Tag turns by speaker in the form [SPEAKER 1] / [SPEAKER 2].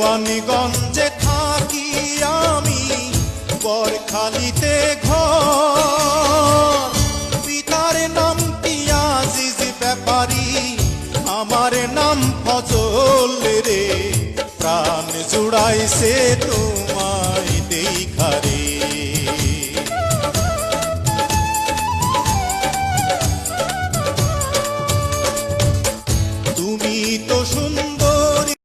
[SPEAKER 1] দেওয়ানগঞ্জে থাকি আমি, বরখালিতে ঘর। পিতার নাম আজিজ ব্যাপারী, আমার নাম ফজল রে। প্রাণ জুড়াইছে তো